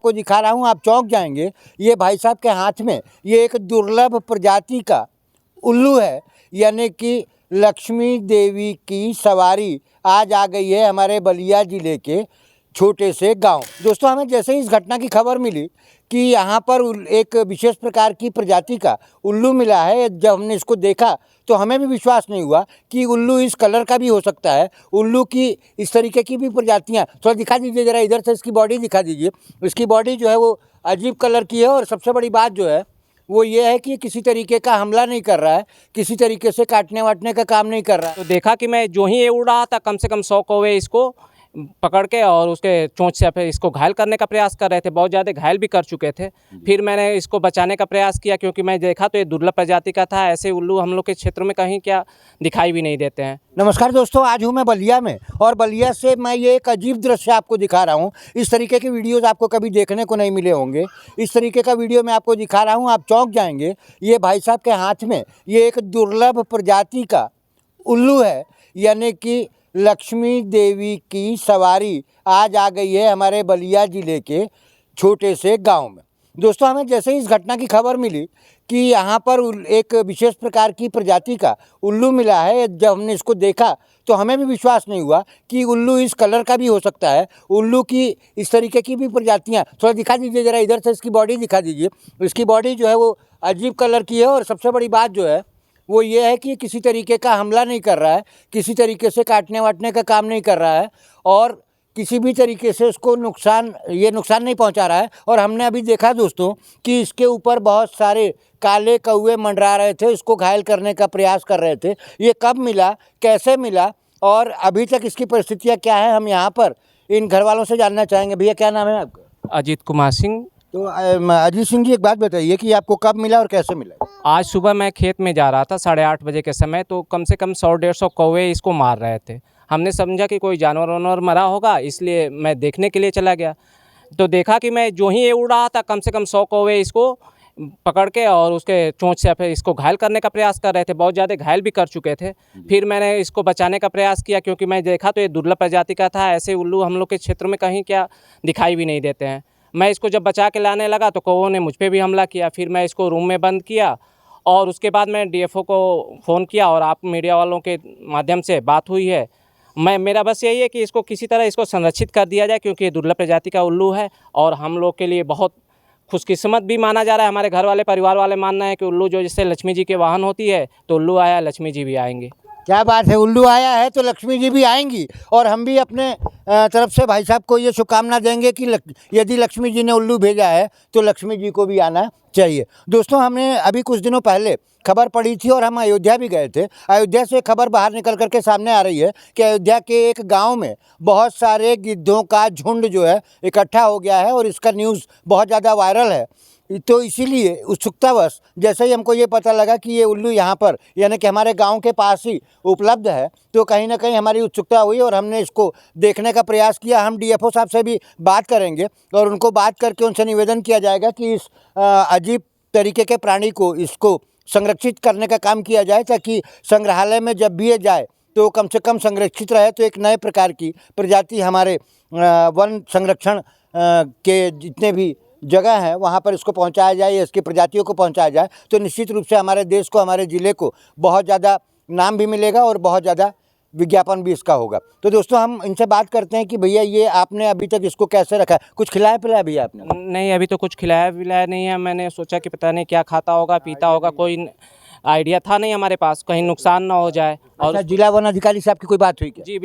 आपको दिखा रहा हूँ, आप चौंक जाएंगे। ये भाई साहब के हाथ में ये एक दुर्लभ प्रजाति का उल्लू है, यानी कि लक्ष्मी देवी की सवारी आज आ गई है हमारे बलिया ज़िले के छोटे से गांव। दोस्तों, हमें जैसे ही इस घटना की खबर मिली कि यहाँ पर एक विशेष प्रकार की प्रजाति का उल्लू मिला है, जब हमने इसको देखा तो हमें भी विश्वास नहीं हुआ कि उल्लू इस कलर का भी हो सकता है। उल्लू की इस तरीके की भी प्रजातियाँ, थोड़ा दिखा दीजिए ज़रा, इधर से इसकी बॉडी दिखा दीजिए। इसकी बॉडी जो है वो अजीब कलर की है, और सबसे बड़ी बात जो है वो ये है कि किसी तरीके का हमला नहीं कर रहा है, किसी तरीके से काटने वाटने का काम नहीं कर रहा है। तो देखा कि मैं जो ही ये उड़ रहा था, कम से कम 100 कौवे इसको पकड़ के और उसके चोंच से फिर इसको घायल करने का प्रयास कर रहे थे। बहुत ज़्यादा घायल भी कर चुके थे। फिर मैंने इसको बचाने का प्रयास किया, क्योंकि मैं देखा तो ये दुर्लभ प्रजाति का था। ऐसे उल्लू हम लोग के क्षेत्र में कहीं क्या दिखाई भी नहीं देते हैं। नमस्कार दोस्तों, आज हूँ मैं बलिया में, और बलिया से मैं ये एक अजीब दृश्य आपको दिखा रहा हूँ। इस तरीके के वीडियोज़ आपको कभी देखने को नहीं मिले होंगे। इस तरीके का वीडियो मैं आपको दिखा रहा हूँ, आप चौंक जाएंगे। ये भाई साहब के हाथ में ये एक दुर्लभ प्रजाति का उल्लू है, यानी कि लक्ष्मी देवी की सवारी आज आ गई है हमारे बलिया ज़िले के छोटे से गांव में। दोस्तों, हमें जैसे ही इस घटना की खबर मिली कि यहाँ पर एक विशेष प्रकार की प्रजाति का उल्लू मिला है, जब हमने इसको देखा तो हमें भी विश्वास नहीं हुआ कि उल्लू इस कलर का भी हो सकता है। उल्लू की इस तरीके की भी प्रजातियाँ, थोड़ा दिखा दीजिए ज़रा, इधर से इसकी बॉडी दिखा दीजिए। इसकी बॉडी जो है वो अजीब कलर की है, और सबसे बड़ी बात जो है वो ये है कि किसी तरीके का हमला नहीं कर रहा है, किसी तरीके से काटने वाटने का काम नहीं कर रहा है, और किसी भी तरीके से उसको नुकसान नहीं पहुंचा रहा है। और हमने अभी देखा दोस्तों कि इसके ऊपर बहुत सारे काले कौवे मंडरा रहे थे, इसको घायल करने का प्रयास कर रहे थे। ये कब मिला, कैसे मिला, और अभी तक इसकी परिस्थितियाँ क्या है, हम यहाँ पर इन घर वालों से जानना चाहेंगे। भैया, क्या नाम है आपका? अजीत कुमार सिंह। तो अजीत सिंह जी, एक बात बताइए कि आपको कब मिला और कैसे मिला? आज सुबह मैं खेत में जा रहा था 8:30 बजे के समय, तो कम से कम 100-150 कौवे इसको मार रहे थे। हमने समझा कि कोई जानवर वानवर मरा होगा, इसलिए मैं देखने के लिए चला गया। तो देखा कि मैं जो ही ये उड़ रहा था, कम से कम 100 कौवे इसको पकड़ के और उसके चोंच से फिर इसको घायल करने का प्रयास कर रहे थे। बहुत ज़्यादा घायल भी कर चुके थे। फिर मैंने इसको बचाने का प्रयास किया, क्योंकि मैं देखा तो ये दुर्लभ प्रजाति का था। ऐसे उल्लू हम लोग के क्षेत्र में कहीं क्या दिखाई भी नहीं देते हैं। मैं इसको जब बचा के लाने लगा तो कौवों ने मुझ पे भी हमला किया। फिर मैं इसको रूम में बंद किया, और उसके बाद मैं डीएफओ को फ़ोन किया, और आप मीडिया वालों के माध्यम से बात हुई है। मेरा बस यही है कि इसको किसी तरह इसको संरक्षित कर दिया जाए, क्योंकि ये दुर्लभ प्रजाति का उल्लू है, और हम लोग के लिए बहुत खुशकिस्मत भी माना जा रहा है। हमारे घर वाले, परिवार वाले मानना है कि उल्लू जो जिससे लक्ष्मी जी के वाहन होती है, तो उल्लू आया, लक्ष्मी जी भी आएंगे। क्या बात है, उल्लू आया है तो लक्ष्मी जी भी आएंगी। और हम भी अपने तरफ से भाई साहब को ये शुभकामना देंगे कि यदि लक्ष्मी जी ने उल्लू भेजा है तो लक्ष्मी जी को भी आना चाहिए। दोस्तों, हमने अभी कुछ दिनों पहले खबर पड़ी थी, और हम अयोध्या भी गए थे। अयोध्या से खबर बाहर निकल करके सामने आ रही है कि अयोध्या के एक गांव में बहुत सारे गिद्धों का झुंड जो है इकट्ठा हो गया है, और इसका न्यूज़ बहुत ज़्यादा वायरल है। तो इसीलिए उत्सुकतावश जैसे ही हमको ये पता लगा कि ये उल्लू यहाँ पर, यानी कि हमारे गांव के पास ही उपलब्ध है, तो कहीं ना कहीं हमारी उत्सुकता हुई और हमने इसको देखने का प्रयास किया। हम डीएफओ साहब से भी बात करेंगे, और उनको बात करके उनसे निवेदन किया जाएगा कि इस अजीब तरीके के प्राणी को, इसको संरक्षित करने का काम किया जाए, ताकि संग्रहालय में जब भी ये जाए तो कम से कम संरक्षित रहे। तो एक नए प्रकार की प्रजाति हमारे वन संरक्षण के जितने भी जगह है वहाँ पर इसको पहुँचाया जाए, या इसकी प्रजातियों को पहुँचाया जाए, तो निश्चित रूप से हमारे देश को, हमारे ज़िले को बहुत ज़्यादा नाम भी मिलेगा, और बहुत ज़्यादा विज्ञापन भी इसका होगा। तो दोस्तों, हम इनसे बात करते हैं कि भैया, ये आपने अभी तक इसको कैसे रखा है? कुछ खिलाया पिलाया भैया आपने? नहीं, अभी तो कुछ खिलाया पिलाया नहीं है। मैंने सोचा कि पता नहीं क्या खाता होगा, पीता होगा, कोई आइडिया था नहीं हमारे पास, कहीं नुकसान ना हो जाए। और जिला वन अधिकारी से आपकी कोई बात हुई क्या? जी,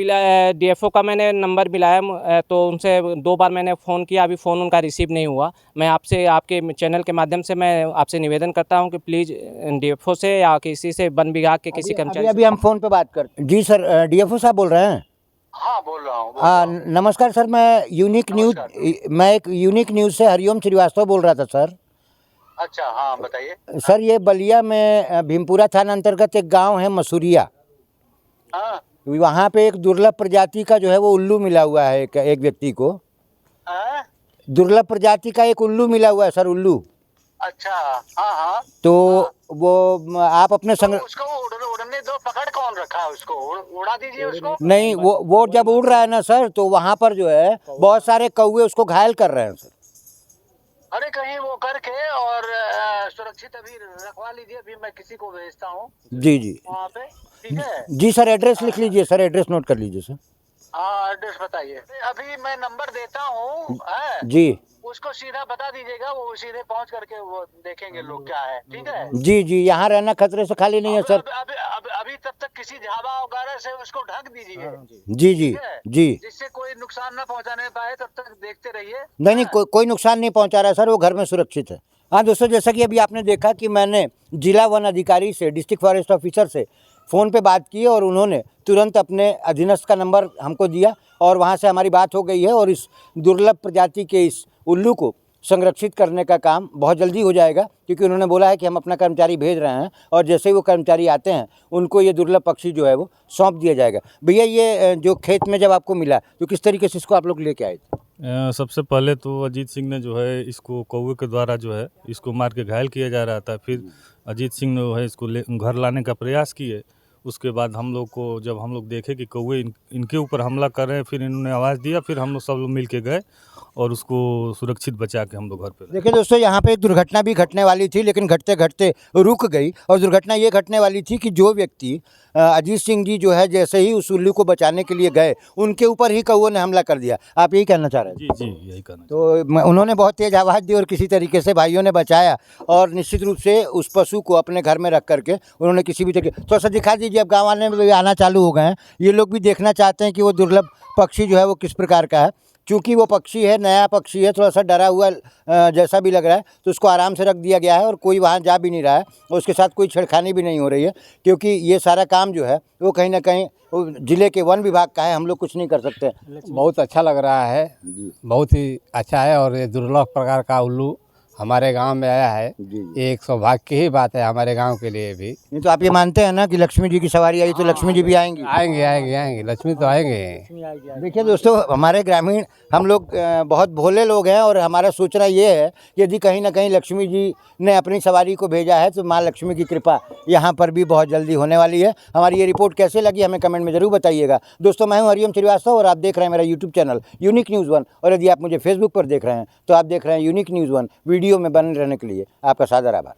डीएफओ का मैंने नंबर मिलाया, तो उनसे 2 बार मैंने फ़ोन किया, अभी फ़ोन उनका रिसीव नहीं हुआ। मैं आपसे, आपके चैनल के माध्यम से मैं आपसे निवेदन करता हूं कि प्लीज़ डीएफओ से या किसी से, वन विभाग के किसी कर्मचारी। अभी हम फ़ोन पे बात करते हैं। जी सर, डीएफओ साहब बोल रहे हैं? हाँ, बोल रहा हूँ। नमस्कार सर, मैं एक यूनिक न्यूज़ से हरिओम श्रीवास्तव बोल रहा था सर। अच्छा, हाँ बताइए सर। ये बलिया में भीमपुरा थाना अंतर्गत एक गांव है मसूरिया। हाँ। वहाँ पे एक दुर्लभ प्रजाति का जो है वो उल्लू मिला हुआ है, एक व्यक्ति को। हाँ? दुर्लभ प्रजाति का एक उल्लू मिला हुआ है सर, उल्लू। अच्छा, हाँ हाँ। तो वो आप अपने तो उसको उड़ने दो, पकड़ कौन रखा है उसको? उड़ा दीजिए उसको। नहीं, वो जब उड़ रहा है ना सर, तो वहाँ पर जो है बहुत सारे कौवे उसको घायल कर रहे हैं सर। अरे कहीं वो करके और सुरक्षित अभी रखवा लीजिए, अभी मैं किसी को भेजता हूँ जी जी वहाँ पे, ठीक है। जी सर, एड्रेस लिख लीजिए सर, एड्रेस नोट कर लीजिए सर। हाँ एड्रेस बताइए। अभी मैं नंबर देता हूँ, है जी उसको सीधा बता दीजिएगा, वो सीधे पहुँच करके वो देखेंगे लोग क्या है, ठीक है। जी जी, यहाँ रहना खतरे से खाली नहीं है सर। अभी तब तक किसी ढाबा वगैरह से उसको ढक दीजिए, जी जी ठीक है, जी। जिससे कोई नुकसान ना पहुंचाने पाए, तब तक देखते रहिए। नहीं नहीं, कोई नुकसान नहीं पहुंचा रहा है सर, वो घर में सुरक्षित है। हाँ दोस्तों, जैसा कि अभी आपने देखा कि मैंने जिला वन अधिकारी से, डिस्ट्रिक्ट फॉरेस्ट ऑफिसर से फ़ोन पे बात की और उन्होंने तुरंत अपने अधीनस्थ का नंबर हमको दिया और वहाँ से हमारी बात हो गई है और इस दुर्लभ प्रजाति के इस उल्लू को संरक्षित करने का काम बहुत जल्दी हो जाएगा, क्योंकि उन्होंने बोला है कि हम अपना कर्मचारी भेज रहे हैं और जैसे ही वो कर्मचारी आते हैं उनको ये दुर्लभ पक्षी जो है वो सौंप दिया जाएगा। भैया ये जो खेत में जब आपको मिला तो किस तरीके से इसको आप लोग लेके आए थे? सबसे पहले तो अजीत सिंह ने जो है इसको कौवे के द्वारा जो है इसको मार के घायल किया जा रहा था। फिर अजीत सिंह ने जो है इसको घर लाने का प्रयास किए। उसके बाद हम लोग को, जब हम लोग देखे कि कौवे इनके ऊपर हमला कर रहे हैं, फिर इन्होंने आवाज़ दिया, फिर हम लोग सब लोग मिल के गए और उसको सुरक्षित बचा के हम लोग घर पे लाए। देखिए दोस्तों, यहाँ पे एक दुर्घटना भी घटने वाली थी, लेकिन घटते घटते रुक गई। और दुर्घटना ये घटने वाली थी कि जो व्यक्ति अजीत सिंह जी जो है, जैसे ही उस उल्लू को बचाने के लिए गए, उनके ऊपर ही कौवे ने हमला कर दिया। आप यही कहना चाह रहे हैं? जी जी, यही कहना। तो उन्होंने बहुत तेज़ आवाज़ दी और किसी तरीके से भाइयों ने बचाया और निश्चित रूप से उस पशु को अपने घर में रख करके उन्होंने किसी भी तरीके, तो सर दिखा दीजिए, अब गाँव वाले भी आना चालू हो गए हैं। ये लोग भी देखना चाहते हैं कि वो दुर्लभ पक्षी जो है वो किस प्रकार का है। चूँकि वो पक्षी है, नया पक्षी है, थोड़ा सा डरा हुआ जैसा भी लग रहा है, तो उसको आराम से रख दिया गया है और कोई वहाँ जा भी नहीं रहा है और उसके साथ कोई छेड़खानी भी नहीं हो रही है, क्योंकि ये सारा काम जो है वो कहीं ना कहीं वो ज़िले के वन विभाग का है, हम लोग कुछ नहीं कर सकते। बहुत अच्छा लग रहा है, बहुत ही अच्छा है। और ये दुर्लभ प्रकार का उल्लू हमारे गांव में आया है, ये एक सौभाग्य की ही बात है हमारे गांव के लिए भी। नहीं तो आप ये मानते हैं ना कि लक्ष्मी जी की सवारी आई तो लक्ष्मी जी भी आएंगी? आएंगे आएंगे आएंगे, लक्ष्मी तो आएंगे। देखिए दोस्तों, हमारे ग्रामीण हम लोग बहुत भोले लोग हैं और हमारा सोचना ये है कि यदि कहीं ना कहीं लक्ष्मी जी ने अपनी सवारी को भेजा है तो माँ लक्ष्मी की कृपा यहाँ पर भी बहुत जल्दी होने वाली है। हमारी ये रिपोर्ट कैसे लगी हमें कमेंट में ज़रूर बताइएगा। दोस्तों, मैं हूँ हरिओम श्रीवास्तव और आप देख रहे हैं मेरा यूट्यूब चैनल यूनिक न्यूज़ 1। और यदि आप मुझे फेसबुक पर देख रहे हैं तो आप देख रहे हैं यूनिक न्यूज़ 1। वीडियो में बने रहने के लिए आपका सादर आभार।